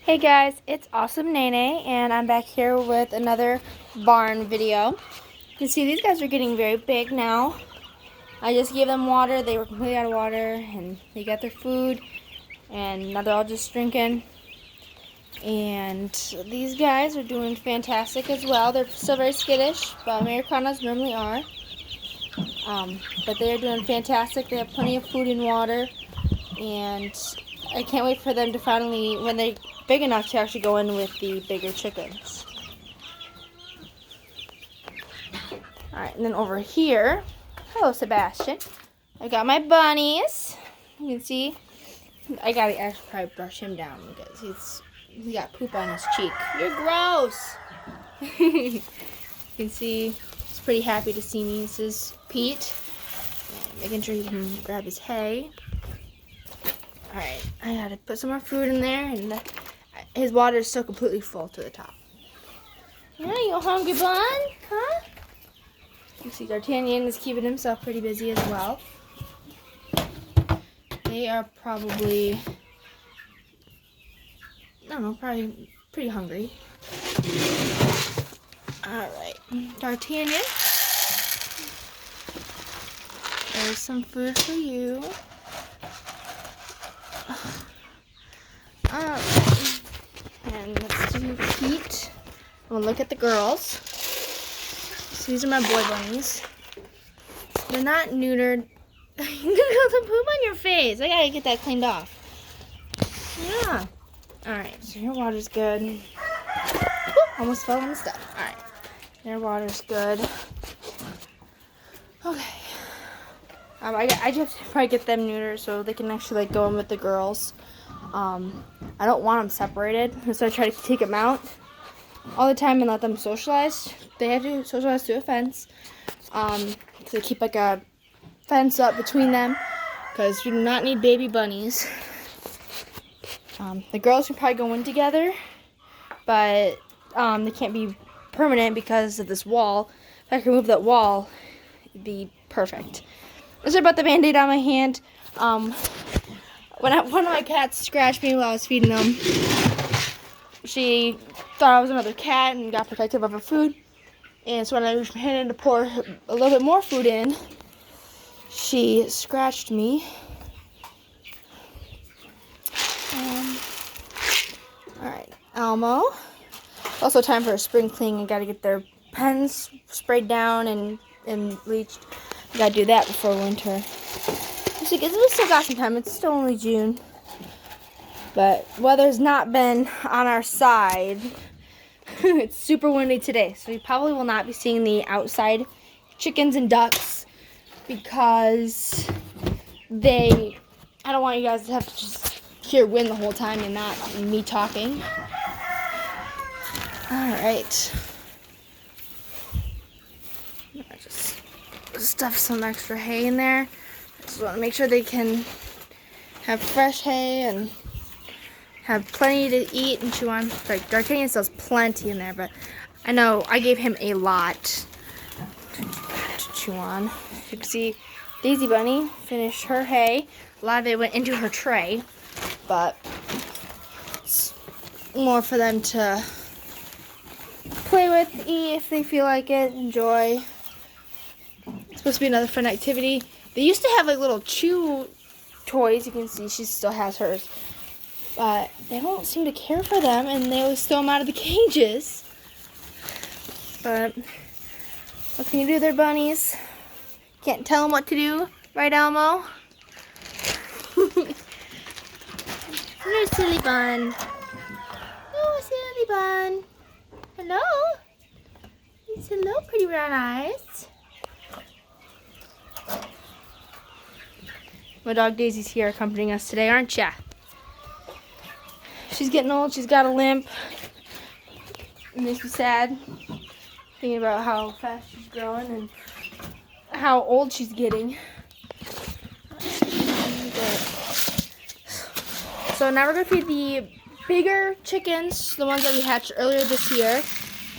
Hey guys, it's Awesome Nene, and I'm back here with another barn video. You can see these guys are getting very big now. I just gave them water, they were completely out of water, and they got their food, and now they're all just drinking. And these guys are doing fantastic as well. They're still very skittish, but Americanos normally are. But they are doing fantastic. They have plenty of food and water, and I can't wait for them to finally, when they're big enough to actually go in with the bigger chickens. Alright, and then over here, hello Sebastian. I got my bunnies. You can see, I gotta actually probably brush him down because he got poop on his cheek. You're gross! You can see, he's pretty happy to see me. This is Pete. Making sure he can grab his hay. Alright, I gotta put some more food in there, and his water is still completely full to the top. Yeah, you hungry bun? Huh? You see D'Artagnan is keeping himself pretty busy as well. They are probably, I don't know, probably pretty hungry. Alright, D'Artagnan, there's some food for you. Alright, and let's do Pete. We'll look at the girls. So these are my boy bunnies. They're not neutered. You got some poop on your face. I gotta get that cleaned off. Yeah. Alright, so your water's good. Woo, almost fell on the step. Alright, their water's good. Okay. I just probably get them neutered so they can actually go in with the girls. I don't want them separated, so I try to take them out all the time and let them socialize. They have to socialize through a fence. So keep like a fence up between them because we do not need baby bunnies. The girls can probably go in together, but they can't be permanent because of this wall. If I could remove that wall, it'd be perfect. Sorry about the band-aid on my hand. One of my cats scratched me while I was feeding them. She thought I was another cat and got protective of her food. And so when I reached my hand in to pour a little bit more food in, she scratched me. Alright, Elmo. Also time for a spring clean. I gotta get their pens sprayed down and bleached. I gotta do that before winter. We still got some time. It's still only June. But weather's not been on our side. It's super windy today, so we probably will not be seeing the outside chickens and ducks because I don't want you guys to have to just hear wind the whole time and not me talking. Alright. I just stuff some extra hay in there. Just want to make sure they can have fresh hay and have plenty to eat and chew on. Like D'Artagnan still has plenty in there, but I know I gave him a lot to chew on. You can see Daisy Bunny finished her hay. A lot of it went into her tray, but it's more for them to play with, eat if they feel like it, enjoy. It's supposed to be another fun activity. They used to have like little chew toys. You can see she still has hers. But they don't seem to care for them, and they always throw them out of the cages. But what can you do, they're bunnies? Can't tell them what to do, right, Elmo? Hello, silly bun. Oh, silly bun. Hello? Yes, hello, pretty brown eyes. My dog Daisy's here accompanying us today, aren't ya? She's getting old. She's got a limp. It makes me sad thinking about how fast she's growing and how old she's getting. So now we're going to feed the bigger chickens, the ones that we hatched earlier this year.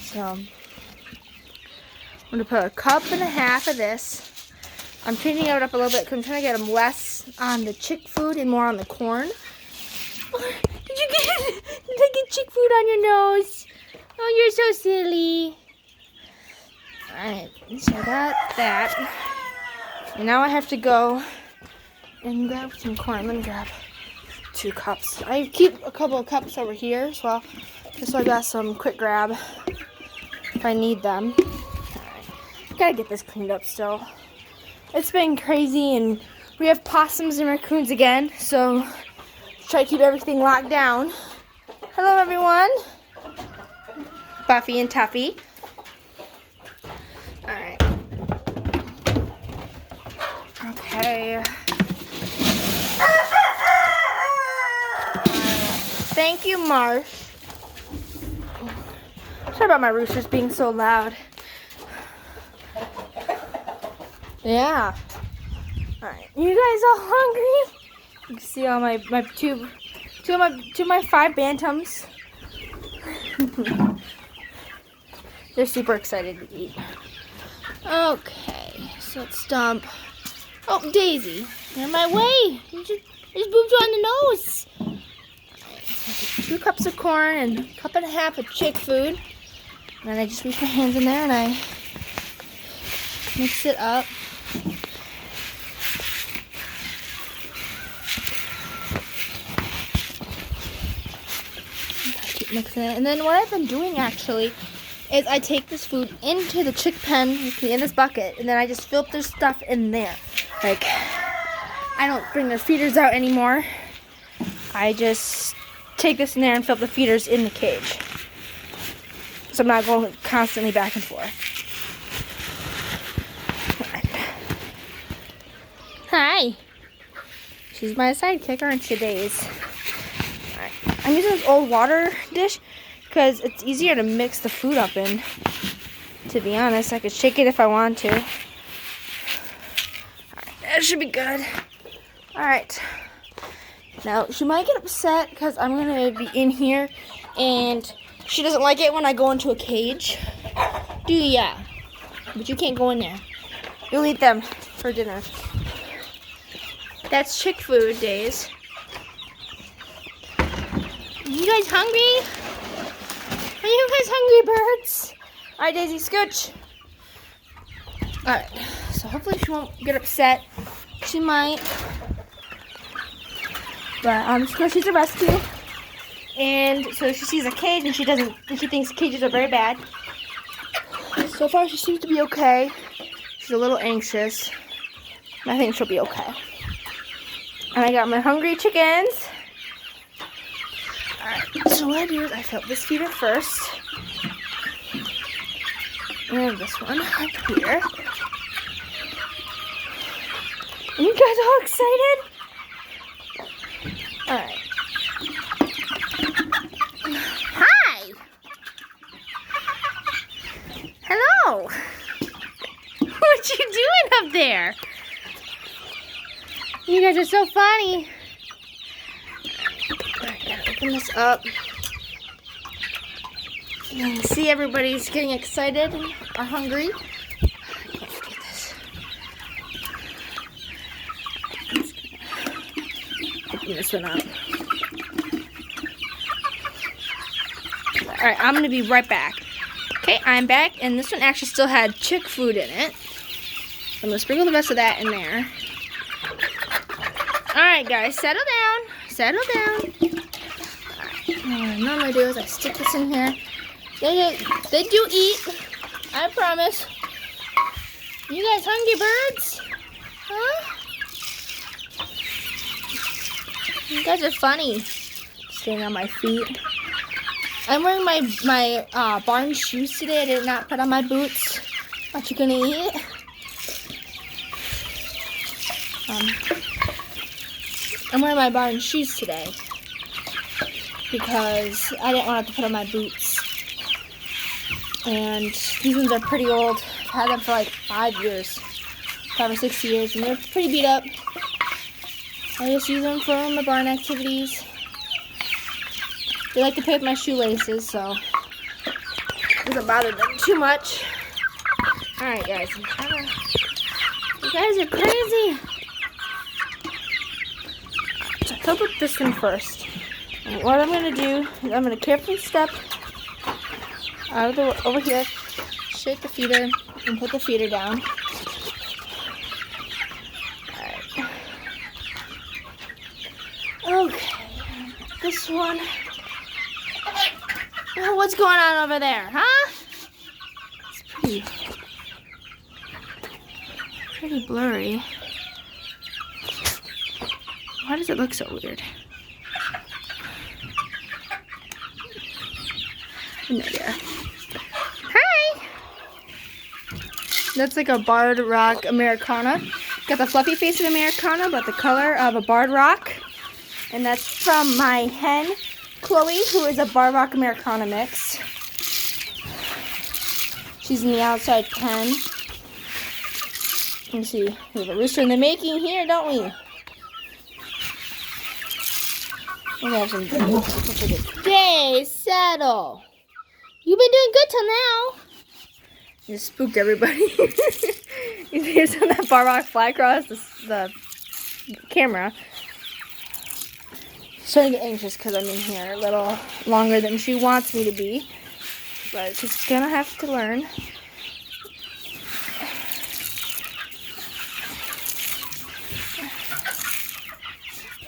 So I'm going to put a cup and a half of this. I'm changing it up a little bit because I'm trying to get them less on the chick food and more on the corn. Did I get get chick food on your nose. Oh, you're so silly. Alright, so I got that. And now I have to go and grab some corn. I'm gonna grab 2 cups. I keep a couple of cups over here as well. Just so I got some quick grab if I need them. Alright, gotta get this cleaned up still. It's been crazy and we have possums and raccoons again, so try to keep everything locked down. Hello everyone. Buffy and Tuffy. Alright. Okay. Thank you, Marsh. Sorry about my roosters being so loud. Yeah. Alright. You guys all hungry? You can see all my two of my 5 bantams. They're super excited to eat. Okay, so let's dump. Oh, Daisy, you're in my way. You just booped you on the nose. Alright, so 2 cups of corn and a cup and a half of chick food. And then I just reach my hands in there and I mix it up. Keep mixing it. And then what I've been doing actually is I take this food into the chick pen in this bucket, and then I just fill up their stuff in there. Like, I don't bring their feeders out anymore. I just take this in there and fill up the feeders in the cage. So I'm not going constantly back and forth. Hi. She's my sidekick, aren't you, Days? Alright. I'm using this old water dish because it's easier to mix the food up in. To be honest, I could shake it if I want to. Alright, that should be good. Alright. Now, she might get upset because I'm going to be in here and she doesn't like it when I go into a cage. Do ya? But you can't go in there. You'll eat them for dinner. That's chick food, Days. Are you guys hungry? Are you guys hungry, birds? Alright, Daisy, scooch. Alright, so hopefully she won't get upset. She might. But she's a rescue. And so she sees a cage and she thinks cages are very bad. So far she seems to be okay. She's a little anxious. I think she'll be okay. And I got my hungry chickens. Alright, so what I do is I fill up this feeder first. And this one up here. Are you guys all excited? Alright. Hi! Hello! What you doing up there? You guys are so funny. Alright, gotta open this up. You can see everybody's getting excited and are hungry. I can't get this. Open this one up. Alright, I'm gonna be right back. Okay, I'm back, and this one actually still had chick food in it. I'm gonna sprinkle the rest of that in there. Alright guys, settle down. Settle down. Alright, what I normally do is I stick this in here. They do eat. I promise. You guys hungry birds? Huh? You guys are funny. Staying on my feet. I'm wearing my barn shoes today. I did not put on my boots. What you gonna eat? I'm wearing my barn shoes today because I didn't want to have to put on my boots. And these ones are pretty old. I've had them for like 5 years, 5 or 6 years, and they're pretty beat up. I just use them for my barn activities. They like to play with my shoelaces, so it doesn't bother them too much. Alright guys, you guys are crazy. So I filled up this one first. And what I'm gonna do is I'm gonna carefully step out of the over here, shake the feeder, and put the feeder down. Alright. Okay. This one. Oh, what's going on over there, huh? It's pretty blurry. Why does it look so weird? No idea. Hi! That's like a barred rock Americana. Got the fluffy face of Americana, but the color of a barred rock. And that's from my hen, Chloe, who is a barred rock Americana mix. She's in the outside pen. Let's see, we have a rooster in the making here, don't we? We have some day settle. You've been doing good till now. You spooked everybody. You hear some of that bar rock fly across the camera. She's starting to get anxious because I'm in here a little longer than she wants me to be. But she's gonna have to learn.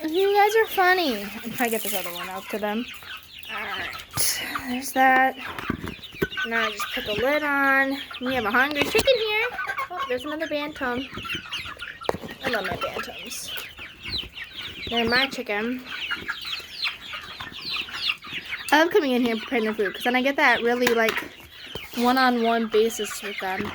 You guys are funny. I'm trying to get this other one out to them. Alright, there's that. Now I just put the lid on. We have a hungry chicken here. Oh, there's another bantam. I love my bantams. They're my chicken. I love coming in here and preparing their food because then I get that really like one-on-one basis with them.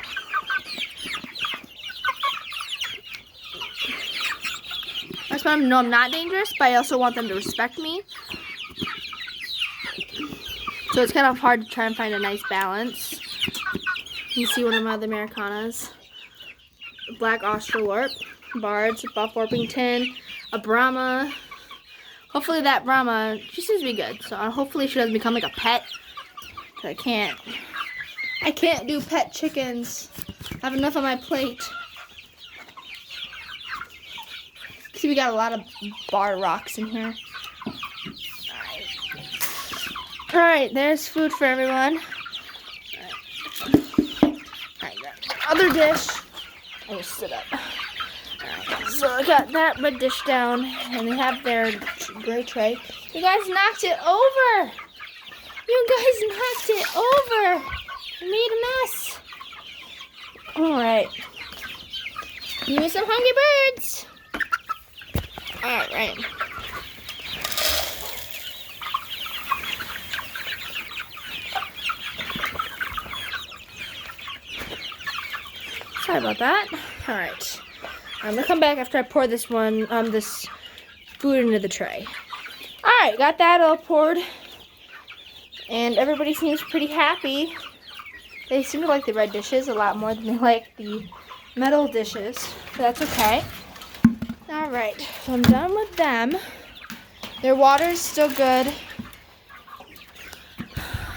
I just want them to know I'm not dangerous, but I also want them to respect me. So it's kind of hard to try and find a nice balance. You see one of my other Americanas. Black Australorp, Bards, Buff Orpington, a Brahma. Hopefully that Brahma, she seems to be good. So hopefully she doesn't become like a pet. I can't do pet chickens. I have enough on my plate. See, we got a lot of bar rocks in here. Alright, there's food for everyone. Alright, other dish. I just stood up. Alright, so I got that red dish down, and they have their gray tray. You guys knocked it over! You guys knocked it over! You made a mess. Alright. You some hungry birds. Alright. Sorry about that. Alright. I'm gonna come back after I pour this this food into the tray. Alright, got that all poured. And everybody seems pretty happy. They seem to like the red dishes a lot more than they like the metal dishes. But that's okay. Alright, so I'm done with them. Their water's still good.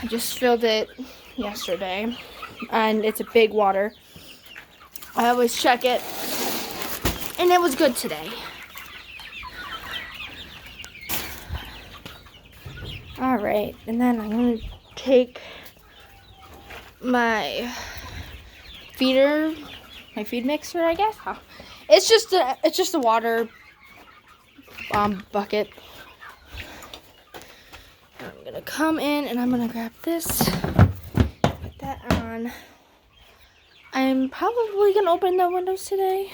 I just filled it yesterday. And it's a big water. I always check it. And it was good today. Alright, and then I'm going to take my feed mixer, I guess. Oh. It's just a water bucket. I'm gonna come in and I'm gonna grab this, put that on. I'm probably gonna open the windows today,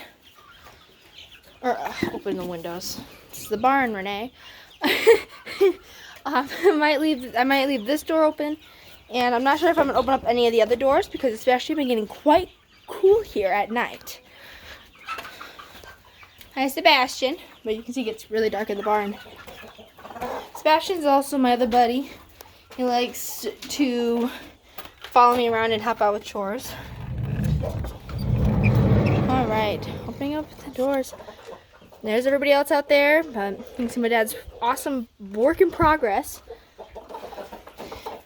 or open the windows. It's the barn, Renee. I might leave this door open, and I'm not sure if I'm gonna open up any of the other doors because it's actually been getting quite cool here at night. Hi, Sebastian. But you can see it gets really dark in the barn. Sebastian's also my other buddy. He likes to follow me around and help out with chores. Alright, opening up the doors. There's everybody else out there. But you can see my dad's awesome work in progress.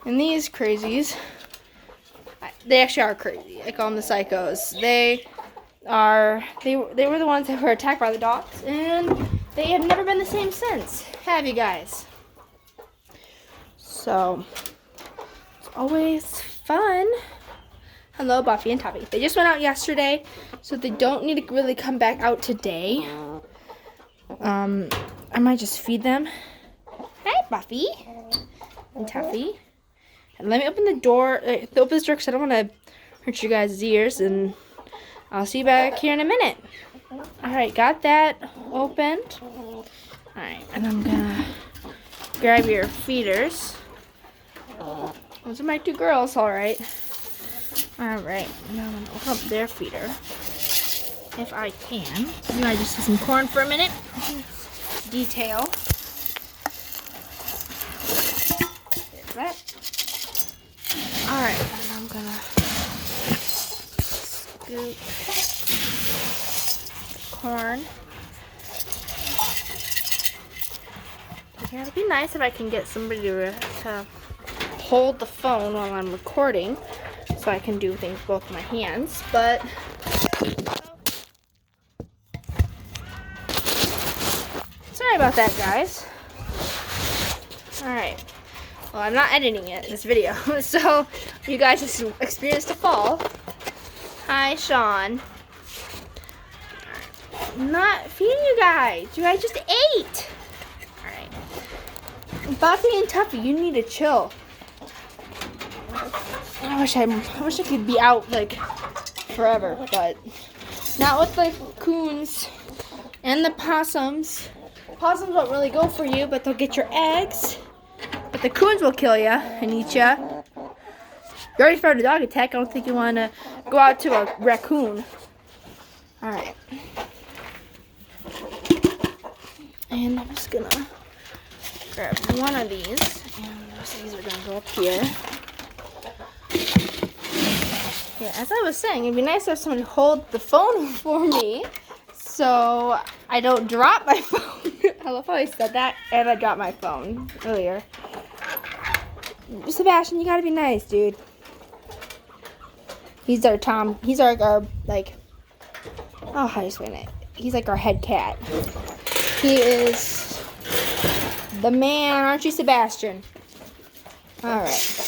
And these crazies, they actually are crazy. I call them the psychos. They were the ones that were attacked by the dogs, and they have never been the same since. Have you guys? So it's always fun. Hello, Buffy and Tuffy. They just went out yesterday, so they don't need to really come back out today. I might just feed them. Hi, Buffy and Tuffy. And let me open the door. Open this door because I don't want to hurt you guys' ears. And I'll see you back here in a minute. All right, got that opened. All right, and I'm gonna grab your feeders. Those are my two girls, all right. All right, now I'm gonna open up their feeder if I can. You might just get some corn for a minute. Detail. There's that. All right, and I'm gonna scoop the corn. Yeah, it'd be nice if I can get somebody to hold the phone while I'm recording, so I can do things with both my hands. But sorry about that, guys. All right. Well, I'm not editing it, this video, so you guys just experienced a fall. Hi, Sean. I'm not feeding you guys. You guys just ate. All right. Buffy and Tuffy, you need to chill. I wish I could be out like forever, but not with the coons and the possums. Possums won't really go for you, but they'll get your eggs. But the coons will kill you and eat you. You already started a dog attack. I don't think you want to go out to a raccoon. All right. And I'm just gonna grab one of these, and these are gonna go up here. Yeah, as I was saying, it'd be nice to have somebody hold the phone for me, so I don't drop my phone. I love how I said that, and I dropped my phone earlier. Sebastian, you gotta be nice, dude. He's our Tom. He's our like, oh, how do you explain it? He's like our head cat. He is the man, aren't you, Sebastian? All right.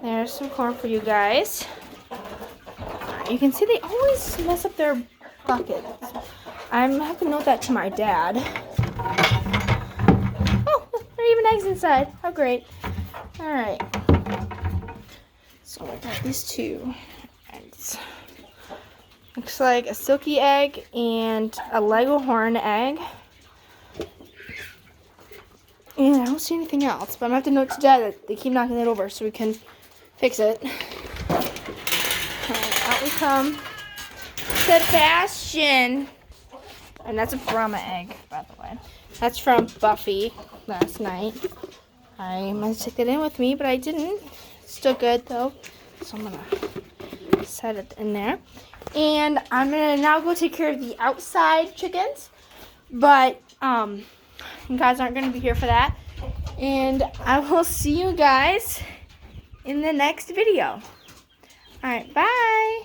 There's some corn for you guys. You can see they always mess up their buckets. I have to note that to my dad. Oh, there are even eggs inside. How great. All right. So I got these two eggs. Looks like a silky egg and a Leghorn egg. And I don't see anything else, but I'm going to have to note to Dad that they keep knocking it over so we can fix it. Alright, out we come. Sebastian! And that's a Brahma egg, by the way. That's from Buffy last night. I meant to take it in with me, but I didn't. It's still good, though. So I'm going to set it in there. And I'm going to now go take care of the outside chickens. But, you guys aren't going to be here for that. And I will see you guys in the next video. All right, bye.